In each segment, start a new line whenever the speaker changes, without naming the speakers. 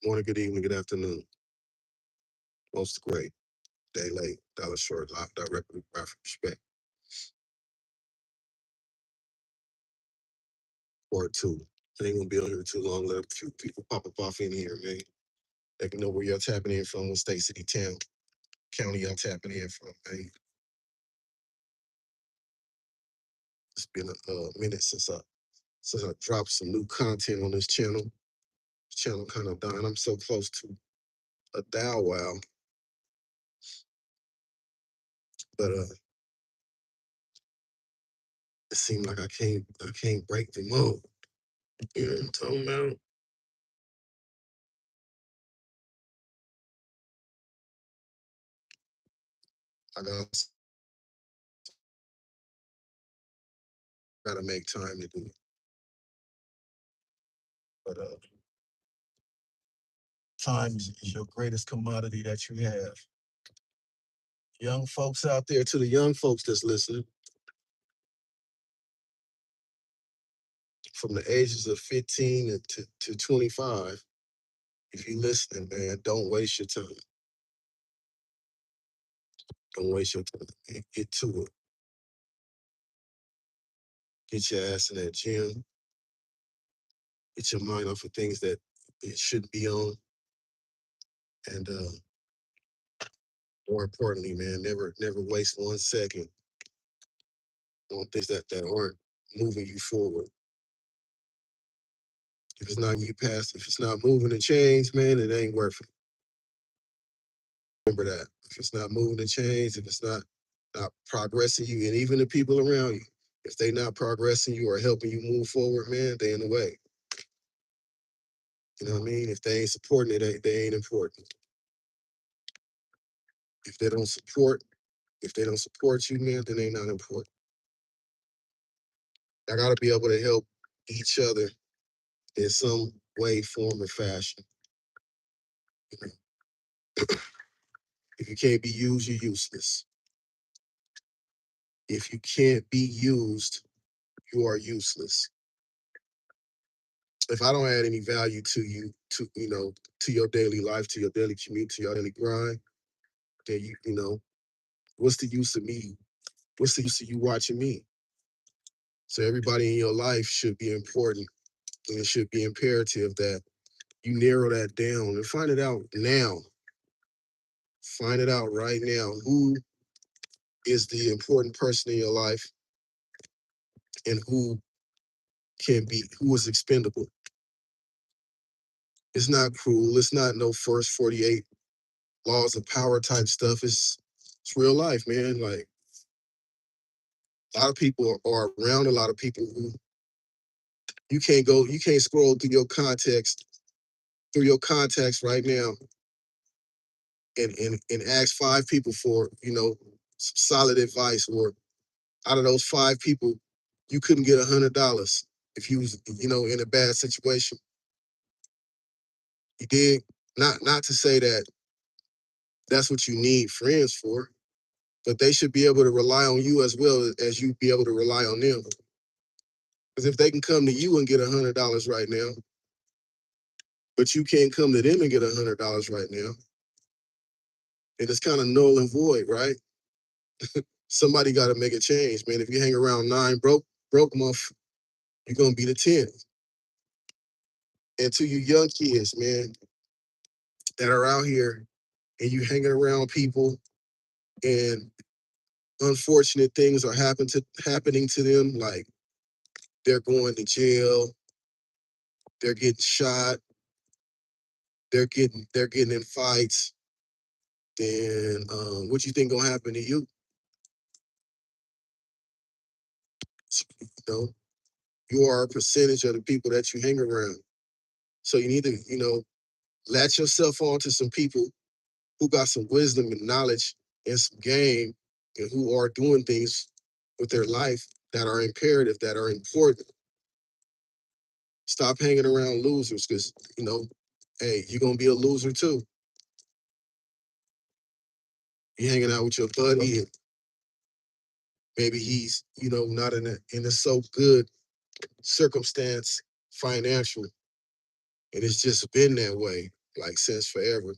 Morning, good evening, good afternoon. Most great. Day late, dollar short, lot directly, profit, respect. Or two. I ain't gonna be on here too long. Let a few people pop up off in here, man. They can know where y'all tapping in from, what state, city, town, county y'all tapping in from, man. It's been a minute since I dropped some new content on this channel. This channel kind of dying. I'm so close to a thou wow. But it seemed like I can't break the mold. You know what I'm talking about? Gotta make time to do it. But time is your greatest commodity that you have. Young folks out there, to the young folks that's listening, from the ages of 15 to 25, if you listening, man, don't waste your time. Don't waste your time. Get to it. Get your ass in that gym. Get your mind off of things that it shouldn't be on. And more importantly, man, never waste 1 second on things that aren't moving you forward. If it's not if it's not moving the chains, man, it ain't worth it. Remember that. If it's not moving the chains, if it's not progressing you, and even the people around you, if they not progressing you or helping you move forward, man, they in the way. You know what I mean? If they ain't supporting it, they ain't important. If they don't support you, man, then they not important. I gotta be able to help each other in some way, form, or fashion. If you can't be used, you're useless. If you can't be used, you are useless. If I don't add any value to you, to your daily life, to your daily commute, to your daily grind, then what's the use of me? What's the use of you watching me? So everybody in your life should be important, and it should be imperative that you narrow that down and find it out now. Find it out right now. Who is the important person in your life, and who is expendable? It's not cruel. It's not no first 48 laws of power type stuff. It's real life, man. Like, a lot of people are around a lot of people who you can't scroll through your contacts right now and ask 5 people for, solid advice, or out of those 5 people, you couldn't get $100 if you was, in a bad situation. You did. Not to say that that's what you need friends for, but they should be able to rely on you as well as you be able to rely on them. Because if they can come to you and get $100 right now, but you can't come to them and get $100 right now, and it's kind of null and void, right? Somebody got to make a change, man. If you hang around 9 broke month, you're gonna be the 10th. And to you young kids, man, that are out here and you hanging around people and unfortunate things are happening to them, like they're going to jail, they're getting shot, they're getting in fights, then what you think gonna happen to you? You know, you are a percentage of the people that you hang around. So you need to, latch yourself on to some people who got some wisdom and knowledge and some game, and who are doing things with their life that are imperative, that are important. Stop hanging around losers, because, hey, you're gonna be a loser too. You're hanging out with your buddy, and maybe he's, not in a so good circumstance financial, and it's just been that way. like since forever.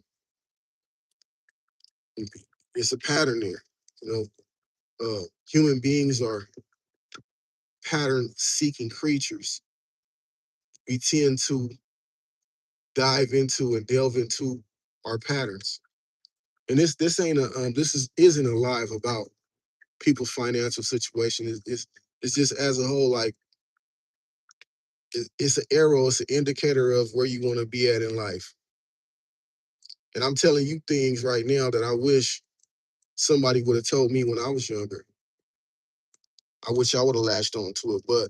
It's a pattern there. Human beings are pattern-seeking creatures. We tend to dive into and delve into our patterns. And this ain't a isn't a live about people's financial situation. It's just as a whole, like it's an arrow, it's an indicator of where you want to be at in life. And I'm telling you things right now that I wish somebody would have told me when I was younger. I wish I would have latched on to it. But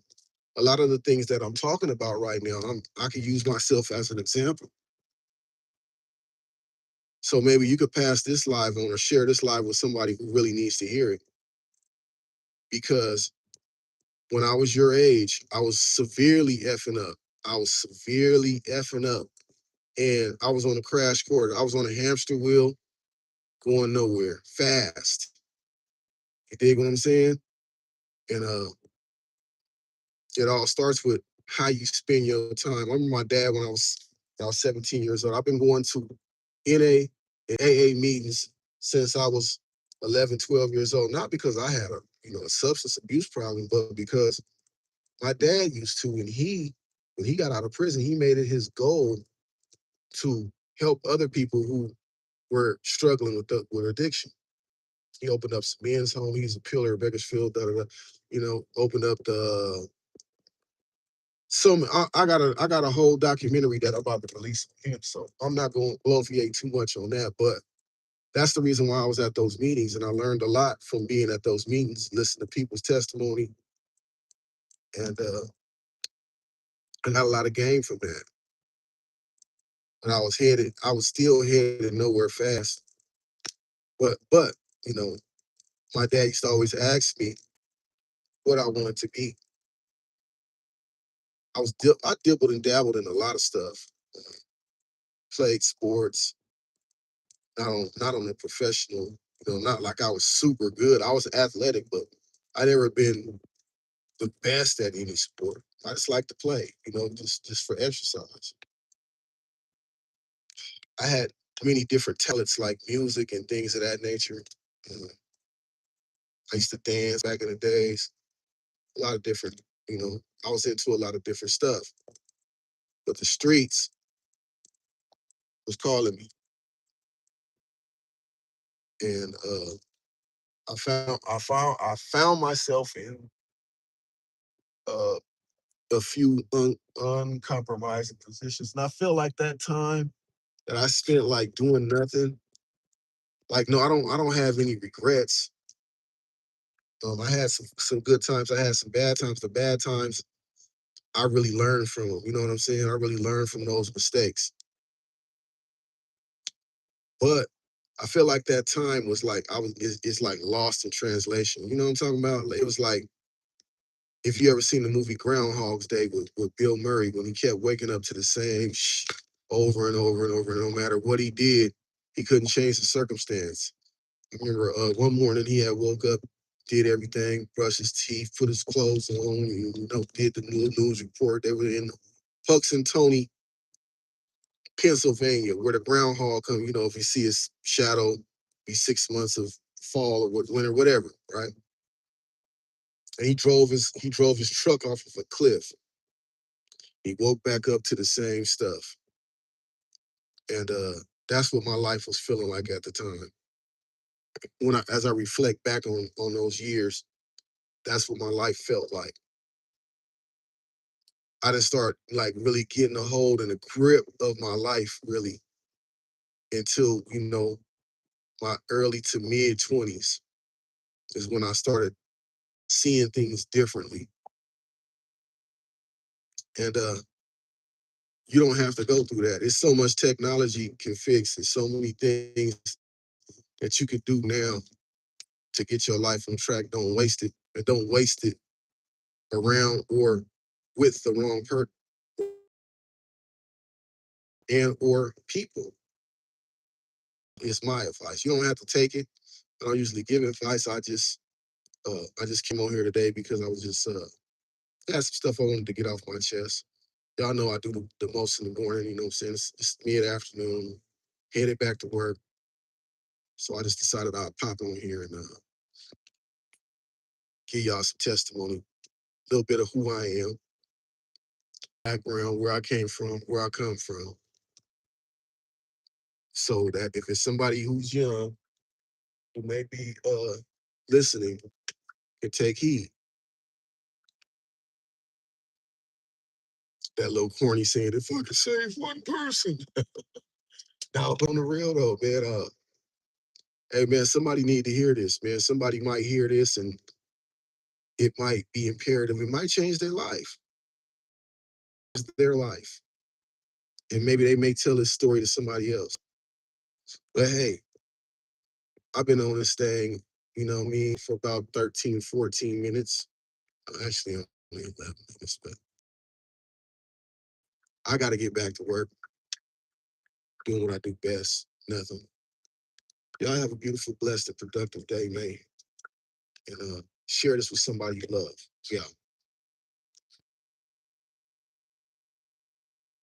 a lot of the things that I'm talking about right now, I could use myself as an example. So maybe you could pass this live on or share this live with somebody who really needs to hear it. Because when I was your age, I was severely effing up. I was severely effing up. And I was on a crash course. I was on a hamster wheel going nowhere fast. You dig what I'm saying? And it all starts with how you spend your time. I remember my dad when I was 17 years old. I've been going to NA and AA meetings since I was 11, 12 years old. Not because I had a substance abuse problem, but because my dad used to, and when he got out of prison, he made it his goal to help other people who were struggling with addiction. He opened up some men's home. He's a pillar of Bakersfield. Opened up the I got a whole documentary that I'm about to release on him. So I'm not going to bloviate too much on that, but that's the reason why I was at those meetings, and I learned a lot from being at those meetings, listening to people's testimony, and I got a lot of game from that. And I was still headed nowhere fast. But you know, my dad used to always ask me what I wanted to be. I dibbled and dabbled in a lot of stuff. Played sports, not on the professional, not like I was super good. I was athletic, but I never been the best at any sport. I just like to play, just for exercise. I had many different talents like music and things of that nature. Uh, I used to dance back in the days. A lot of different, I was into a lot of different stuff. But the streets was calling me, and I found myself in uh, a few uncompromising positions, and I feel like that time that I spent like doing nothing. Like, no, I don't have any regrets. I had some good times. I had some bad times. The bad times, I really learned from them. You know what I'm saying? I really learned from those mistakes. But I feel like that time was like it's like lost in translation. You know what I'm talking about? It was like if you ever seen the movie Groundhog's Day with Bill Murray, when he kept waking up to the same over and over and over, and no matter what he did, he couldn't change the circumstance. I remember one morning he had woke up, did everything, brushed his teeth, put his clothes on, did the news report. They were in Puxentony, Pennsylvania, where the groundhog come. If you see his shadow, be 6 months of fall or winter, whatever, right? And he drove his truck off of a cliff. He woke back up to the same stuff, and that's what my life was feeling like at the time. As I reflect back on those years, that's what my life felt like. I didn't start like really getting a hold and a grip of my life really until my early to mid 20s is when I started seeing things differently. And you don't have to go through that. It's so much technology can fix, and so many things that you can do now to get your life on track. Don't waste it, and don't waste it around or with the wrong person and or people. It's my advice. You don't have to take it. I don't usually give advice. I just came on here today because I was just had some stuff I wanted to get off my chest. Y'all know I do the most in the morning, you know what I'm saying? It's mid-afternoon, headed back to work. So I just decided I'd pop on here and give y'all some testimony, a little bit of who I am, background, where I came from, where I come from. So that if it's somebody who's young, who may be listening, can take heed. That little corny saying, if I could save one person. Now, on the real though, man, hey man, somebody need to hear this, man. Somebody might hear this and it might be imperative. It might change their life. It's their life. And maybe they may tell this story to somebody else. But hey, I've been on this thing, you know me, for about 13, 14 minutes. Actually, only 11 minutes, but I got to get back to work, doing what I do best, nothing. Y'all have a beautiful, blessed, and productive day, man. And share this with somebody you love. Yeah.